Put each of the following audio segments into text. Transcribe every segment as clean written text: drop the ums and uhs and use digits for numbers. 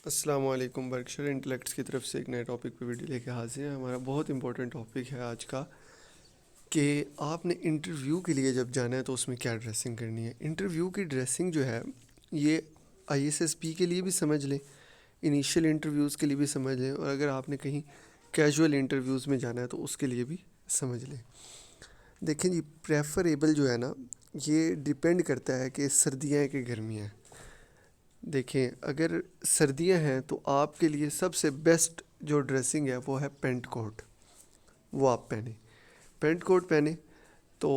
السلام علیکم. برکشر انٹلیکٹس کی طرف سے ایک نئے ٹاپک پہ ویڈیو لے کے حاضر ہیں. ہمارا بہت امپورٹنٹ ٹاپک ہے آج کا کہ آپ نے انٹرویو کے لیے جب جانا ہے تو اس میں کیا ڈریسنگ کرنی ہے. انٹرویو کی ڈریسنگ جو ہے یہ ISSP کے لیے بھی سمجھ لیں, انیشیل انٹرویوز کے لیے بھی سمجھ لیں, اور اگر آپ نے کہیں کیجول انٹرویوز میں جانا ہے تو اس کے لیے بھی سمجھ لیں. دیکھیں جی, پریفریبل جو ہے نا, یہ ڈیپینڈ کرتا ہے کہ سردیاں ہیں کہ گرمیاں ہیں. دیکھیں, اگر سردیاں ہیں تو آپ کے لیے سب سے بیسٹ جو ڈریسنگ ہے وہ ہے پینٹ کوٹ. وہ آپ پہنیں, پینٹ کوٹ پہنیں تو,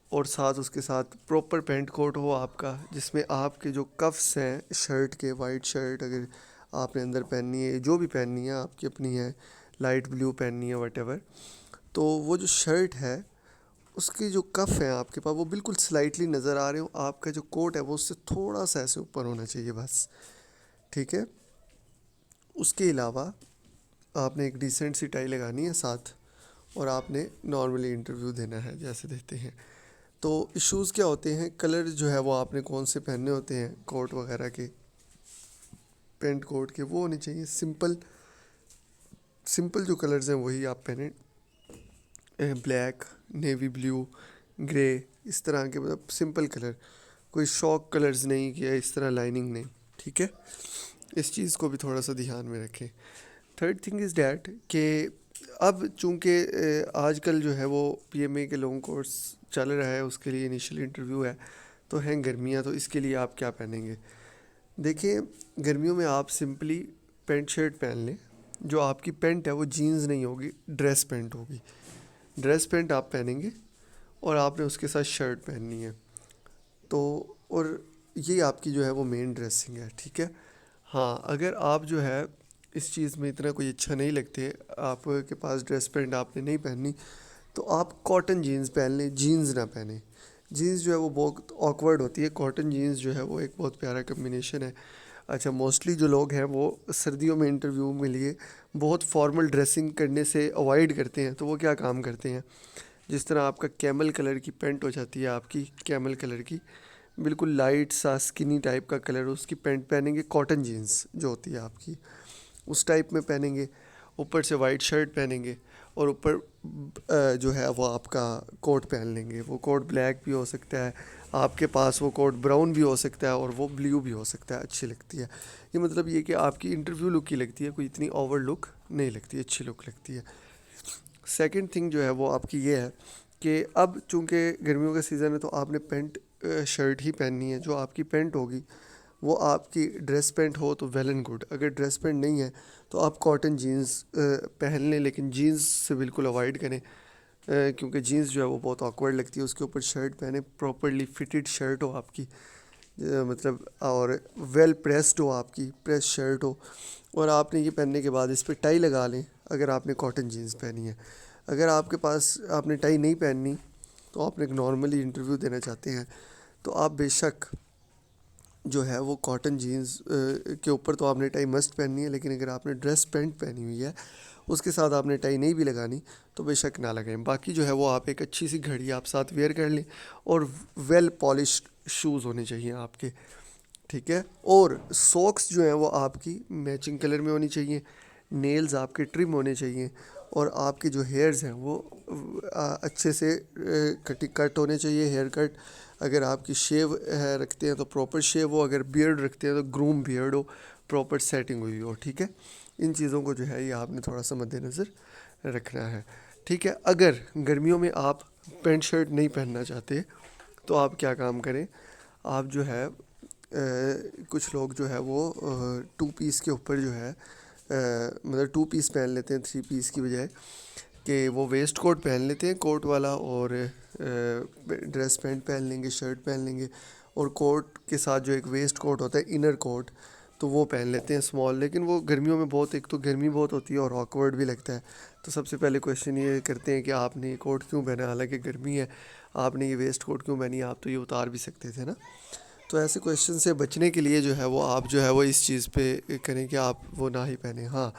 اور ساتھ اس کے ساتھ پراپر پینٹ کوٹ ہو آپ کا, جس میں آپ کے جو کفس ہیں شرٹ کے, وائٹ شرٹ اگر آپ نے اندر پہننی ہے, جو بھی پہننی ہے آپ کی اپنی ہے, لائٹ بلیو پہننی ہے وٹ ایور, تو وہ جو شرٹ ہے اس کی جو کف ہیں آپ کے پاس وہ بالکل سلائٹلی نظر آ رہے ہوں. آپ کا جو کوٹ ہے وہ اس سے تھوڑا سا ایسے اوپر ہونا چاہیے بس, ٹھیک ہے. اس کے علاوہ آپ نے ایک ڈیسنٹ سی ٹائی لگانی ہے ساتھ, اور آپ نے نارملی انٹرویو دینا ہے جیسے دیتے ہیں. تو ایشوز کیا ہوتے ہیں, کلر جو ہے وہ آپ نے کون سے پہننے ہوتے ہیں کوٹ وغیرہ کے, پینٹ کوٹ کے, وہ ہونے چاہیے سمپل جو کلرز ہیں وہی آپ پہنیں. بلیک, نیوی بلیو, گرے, اس طرح کے مطلب سمپل کلر, کوئی شوق کلرز نہیں کیا اس طرح لائننگ نہیں, ٹھیک ہے. اس چیز کو بھی تھوڑا سا دھیان میں رکھیں. تھرڈ تھنگ از دیٹ کہ اب چونکہ آج کل جو ہے وہ PMA کے لانگ کورس چل رہا ہے, اس کے لیے انیشیل انٹرویو ہے, تو ہیں گرمیاں, تو اس کے لیے آپ کیا پہنیں گے. دیکھیں, گرمیوں میں آپ سمپلی پینٹ شرٹ پہن لیں. جو آپ کی پینٹ ہے وہ جینز نہیں ہوگی, ڈریس پینٹ ہوگی. ڈریس پینٹ آپ پہنیں گے اور آپ نے اس کے ساتھ شرٹ پہننی ہے. تو اور یہ آپ کی جو ہے وہ مین ڈریسنگ ہے, ٹھیک ہے. ہاں, اگر آپ جو ہے اس چیز میں اتنا کوئی اچھا نہیں لگتے, آپ کے پاس ڈریس پینٹ آپ نے نہیں پہننی, تو آپ کاٹن جینز پہن لیں, جینز نہ پہنیں. جینز جو ہے وہ بہت آکورڈ ہوتی ہے, کاٹن جینز جو ہے وہ ایک بہت پیارا کمبینیشن ہے. اچھا, موسٹلی جو لوگ ہیں وہ سردیوں میں انٹرویو میں لیے بہت فارمل ڈریسنگ کرنے سے اوائڈ کرتے ہیں, تو وہ کیا کام کرتے ہیں, جس طرح آپ کا کیمل کلر کی پینٹ ہو جاتی ہے, آپ کی کیمل کلر کی بالکل لائٹ سا اسکنی ٹائپ کا کلر, اس کی پینٹ پہنیں گے, کاٹن جینز جو ہوتی ہے آپ کی اس ٹائپ میں پہنیں گے, اوپر سے وائٹ شرٹ پہنیں گے, اور اوپر جو ہے وہ آپ کا کوٹ پہن لیں گے. وہ کوٹ بلیک بھی ہو سکتا ہے آپ کے پاس, وہ کوٹ براؤن بھی ہو سکتا ہے, اور وہ بلیو بھی ہو سکتا ہے, اچھی لگتی ہے. یہ مطلب یہ کہ آپ کی انٹرویو لک ہی لگتی ہے, کوئی اتنی اوور لک نہیں لگتی, اچھی لک لگتی ہے. سیکنڈ تھنگ جو ہے وہ آپ کی یہ ہے کہ اب چونکہ گرمیوں کا سیزن ہے تو آپ نے پینٹ شرٹ ہی پہننی ہے. جو آپ کی پینٹ ہوگی وہ آپ کی ڈریس پینٹ ہو تو ویل اینڈ گڈ, اگر ڈریس پینٹ نہیں ہے تو آپ کاٹن جینز پہن لیں, لیکن جینز سے بالکل اوائڈ کریں, کیونکہ جینز جو ہے وہ بہت آکورڈ لگتی ہے. اس کے اوپر شرٹ پہنیں, پراپرلی فٹڈ شرٹ ہو آپ کی, مطلب اور ویل پریسڈ ہو, آپ کی پریس شرٹ ہو, اور آپ نے یہ پہننے کے بعد اس پہ ٹائی لگا لیں اگر آپ نے کاٹن جینز پہنی ہے. اگر آپ کے پاس آپ نے ٹائی نہیں پہننی, تو آپ نے ایک نارملی انٹرویو دینا چاہتے ہیں, تو آپ بے شک جو ہے وہ کاٹن جینز کے اوپر تو آپ نے ٹائی مسٹ پہننی ہے, لیکن اگر آپ نے ڈریس پینٹ پہنی ہوئی ہے اس کے ساتھ آپ نے ٹائی نہیں بھی لگانی تو بے شک نہ لگائیں. باقی جو ہے وہ آپ ایک اچھی سی گھڑی آپ ساتھ ویئر کر لیں, اور ویل پالشڈ شوز ہونے چاہیے آپ کے, ٹھیک ہے. اور سوکس جو ہیں وہ آپ کی میچنگ کلر میں ہونی چاہیے, نیلز آپ کے ٹرم ہونے چاہیے, اور آپ کے جو ہیئرز ہیں وہ اچھے سے کٹ ہونے چاہیے, ہیئر کٹ. اگر آپ کی شیو ہے رکھتے ہیں تو پراپر شیو ہو, اگر بیئرڈ رکھتے ہیں تو گروم بیئرڈ ہو, پراپر سیٹنگ ہوئی ہو, ٹھیک ہے. ان چیزوں کو جو ہے یہ آپ نے تھوڑا سا مد نظر رکھنا ہے, ٹھیک ہے. اگر گرمیوں میں آپ پینٹ شرٹ نہیں پہننا چاہتے تو آپ کیا کام کریں, آپ جو ہے کچھ لوگ جو ہے وہ 2 پیس کے اوپر جو ہے مطلب 2 پیس پہن لیتے ہیں 3 پیس کی بجائے, کہ وہ ویسٹ کوٹ پہن لیتے ہیں کوٹ والا, اور ڈریس پینٹ پہن لیں گے, شرٹ پہن لیں گے, اور کوٹ کے ساتھ جو ایک ویسٹ کوٹ ہوتا ہے انر کوٹ, تو وہ پہن لیتے ہیں اسمال. لیکن وہ گرمیوں میں بہت, ایک تو گرمی بہت ہوتی ہے اور آکورڈ بھی لگتا ہے, تو سب سے پہلے کویشچن یہ کرتے ہیں کہ آپ نے یہ کوٹ کیوں پہنا, حالانکہ گرمی ہے, آپ نے یہ ویسٹ کوٹ کیوں پہنی, آپ تو یہ اتار بھی سکتے تھے نا. تو ایسے کویشچن سے بچنے کے لیے جو ہے وہ آپ جو ہے وہ اس چیز پہ کریں کہ آپ وہ نہ ہی پہنیں. ہاں,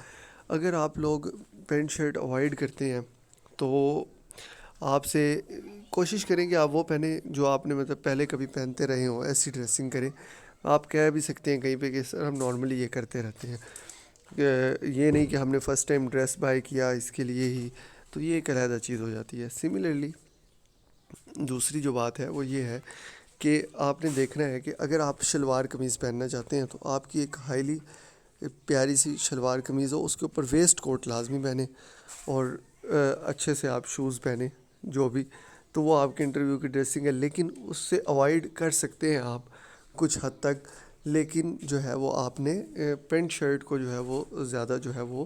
اگر آپ لوگ پینٹ شرٹ اوائڈ کرتے ہیں تو آپ سے کوشش کریں کہ آپ وہ پہنیں جو آپ نے مطلب پہلے کبھی پہنتے رہے ہوں, ایسی ڈریسنگ کریں. آپ کہہ بھی سکتے ہیں کہیں پہ کہ سر ہم نارملی یہ کرتے رہتے ہیں، کہ یہ نہیں کہ ہم نے فرسٹ ٹائم ڈریس بائی کیا اس کے لیے ہی، تو یہ ایک علیحدہ چیز ہو جاتی ہے۔ سملرلی دوسری جو بات ہے وہ یہ ہے کہ آپ نے دیکھنا ہے کہ اگر آپ شلوار قمیض پہننا چاہتے ہیں تو آپ کی ایک ہائیلی پیاری سی شلوار قمیض ہو، اس کے اوپر ویسٹ کوٹ لازمی پہنیں، اور اچھے سے آپ شوز پہنیں جو بھی، تو وہ آپ کے انٹرویو کی ڈریسنگ ہے۔ لیکن اس سے اوائڈ کر سکتے ہیں آپ کچھ حد تک، لیکن جو ہے وہ آپ نے پینٹ شرٹ کو جو ہے وہ زیادہ جو ہے وہ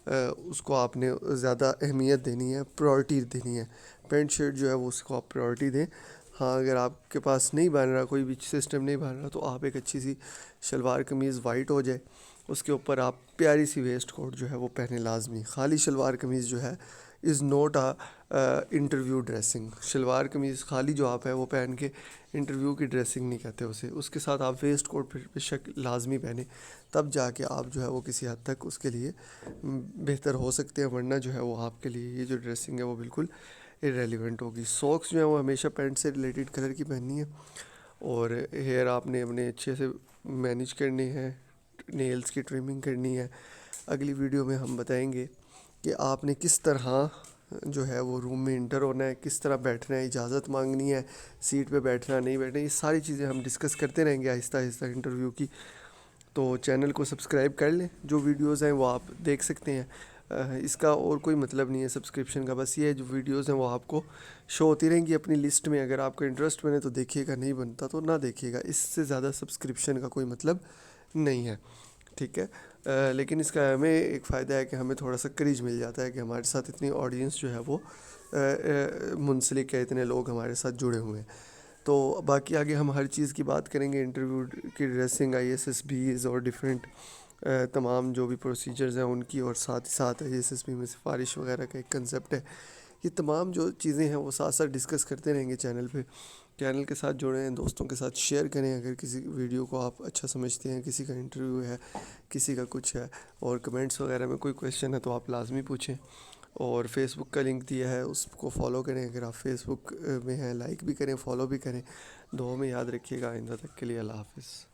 اس کو آپ نے زیادہ اہمیت دینی ہے، پرائورٹی دینی ہے۔ پینٹ شرٹ جو ہے وہ اس کو آپ پرائورٹی دیں۔ ہاں اگر آپ کے پاس نہیں بن رہا، کوئی بھی سسٹم نہیں بن رہا، تو آپ ایک اچھی سی شلوار قمیض وائٹ ہو جائے، اس کے اوپر آپ پیاری سی ویسٹ کوٹ جو ہے وہ پہنے لازمی۔ خالی شلوار قمیض جو ہے is not interview dressing. Shalwar kameez خالی جو آپ ہے وہ پہن کے انٹرویو کی ڈریسنگ نہیں کہتے اسے، اس کے ساتھ آپ ویسٹ کوٹ بے شک لازمی پہنیں، تب جا کے آپ جو ہے وہ کسی حد تک اس کے لیے بہتر ہو سکتے ہیں، ورنہ جو ہے وہ آپ کے لیے یہ جو ڈریسنگ ہے وہ بالکل ارریلیونٹ ہوگی۔ ساکس جو ہیں وہ ہمیشہ پینٹ سے ریلیٹڈ کلر کی پہننی ہے، اور ہیئر آپ نے اپنے اچھے سے مینیج کرنی ہے، نیلز کی ٹریمنگ کرنی ہے۔ اگلی ویڈیو میں ہم بتائیں گے کہ آپ نے کس طرح جو ہے وہ روم میں انٹر ہونا ہے، کس طرح بیٹھنا ہے، اجازت مانگنی ہے، سیٹ پہ بیٹھنا نہیں بیٹھنا، یہ ساری چیزیں ہم ڈسکس کرتے رہیں گے آہستہ آہستہ انٹرویو کی۔ تو چینل کو سبسکرائب کر لیں، جو ویڈیوز ہیں وہ آپ دیکھ سکتے ہیں۔ اس کا اور کوئی مطلب نہیں ہے سبسکرپشن کا، بس یہ ہے جو ویڈیوز ہیں وہ آپ کو شو ہوتی رہیں گی اپنی لسٹ میں۔ اگر آپ کا انٹرسٹ بنے تو دیکھیے گا، نہیں بنتا تو نہ دیکھیے گا، اس سے زیادہ سبسکرپشن کا کوئی مطلب نہیں ہے، ٹھیک ہے۔ لیکن اس کا ہمیں ایک فائدہ ہے کہ ہمیں تھوڑا سا کریج مل جاتا ہے کہ ہمارے ساتھ اتنی آڈینس جو ہے وہ منسلک ہے، اتنے لوگ ہمارے ساتھ جڑے ہوئے ہیں۔ تو باقی آگے ہم ہر چیز کی بات کریں گے، انٹرویو کی ڈریسنگ، ISSBs اور ڈیفرنٹ تمام جو بھی پروسیجرز ہیں ان کی، اور ساتھ ہی ساتھ ISSB میں سفارش وغیرہ کا ایک کنسیپٹ ہے۔ یہ تمام جو چیزیں ہیں وہ ساتھ ساتھ ڈسکس کرتے رہیں گے چینل پہ۔ چینل کے ساتھ جڑیں، دوستوں کے ساتھ شیئر کریں، اگر کسی ویڈیو کو آپ اچھا سمجھتے ہیں، کسی کا انٹرویو ہے، کسی کا کچھ ہے، اور کمنٹس وغیرہ میں کوئی کویشچن ہے تو آپ لازمی پوچھیں۔ اور فیس بک کا لنک دیا ہے، اس کو فالو کریں، اگر آپ فیس بک میں ہیں، لائک بھی کریں، فالو بھی کریں۔ دعاؤں میں یاد رکھیے گا۔ آئندہ تک کے لیے اللہ حافظ۔